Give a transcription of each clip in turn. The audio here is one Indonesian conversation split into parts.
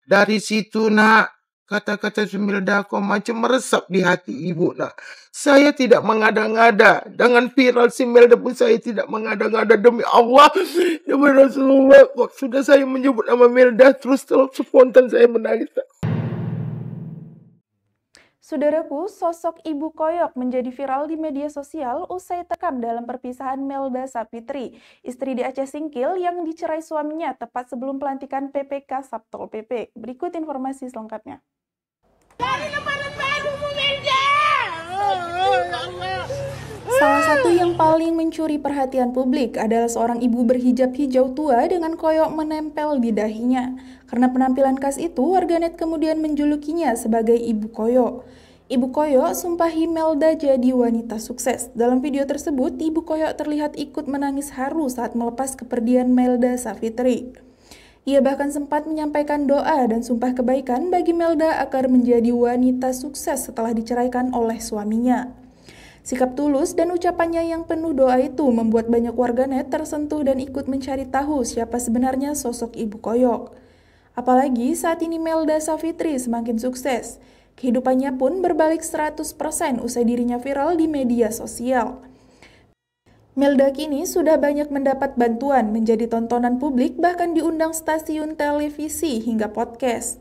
Dari situ nak, kata-kata Sumilda kok macam meresap di hati ibu nak. Saya tidak mengada-ngada. Dengan viral Sumilda pun saya tidak mengada-ngada, demi Allah. Demi Rasulullah. Kok sudah saya menyebut nama Milda, terus spontan saya menangis. Saudaraku, sosok Ibu Koyok menjadi viral di media sosial usai terekam dalam perpisahan Melda Sapitri, istri di Aceh Singkil yang dicerai suaminya tepat sebelum pelantikan PPK Satpol PP. Berikut informasi selengkapnya. Salah satu yang paling mencuri perhatian publik adalah seorang ibu berhijab hijau tua dengan koyok menempel di dahinya. Karena penampilan khas itu, warganet kemudian menjulukinya sebagai Ibu Koyok. Ibu Koyok sumpahi Melda jadi wanita sukses. Dalam video tersebut, Ibu Koyok terlihat ikut menangis haru saat melepas kepergian Melda Sapitri. Ia bahkan sempat menyampaikan doa dan sumpah kebaikan bagi Melda agar menjadi wanita sukses setelah diceraikan oleh suaminya. Sikap tulus dan ucapannya yang penuh doa itu membuat banyak warganet tersentuh dan ikut mencari tahu siapa sebenarnya sosok Ibu Koyok. Apalagi saat ini Melda Sapitri semakin sukses. Kehidupannya pun berbalik 100% usai dirinya viral di media sosial. Melda kini sudah banyak mendapat bantuan menjadi tontonan publik, bahkan diundang stasiun televisi hingga podcast.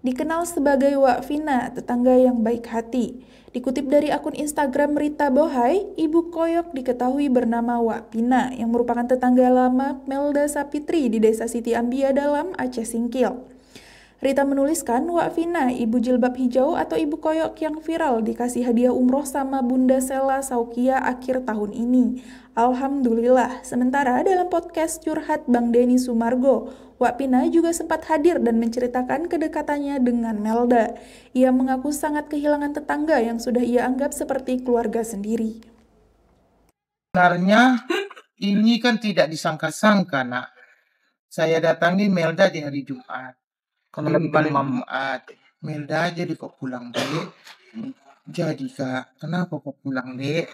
Dikenal sebagai Wak Vina, tetangga yang baik hati. Dikutip dari akun Instagram Rita Bohai, Ibu Koyok diketahui bernama Wak Vina yang merupakan tetangga lama Melda Sapitri di Desa Siti Ambia Dalam, Aceh Singkil. Rita menuliskan, Wak Vina, ibu jilbab hijau atau Ibu Koyok yang viral dikasih hadiah umroh sama Bunda Sela Saukia akhir tahun ini. Alhamdulillah. Sementara dalam podcast Curhat Bang Denny Sumargo, Wak Vina juga sempat hadir dan menceritakan kedekatannya dengan Melda. Ia mengaku sangat kehilangan tetangga yang sudah ia anggap seperti keluarga sendiri. Sebenarnya ini kan tidak disangka-sangka nak. Saya datangi Melda di hari Jumat. Kalau bukan Mamat, Melda jadi kok pulang dek. Jadi kak, kenapa kok pulang dek?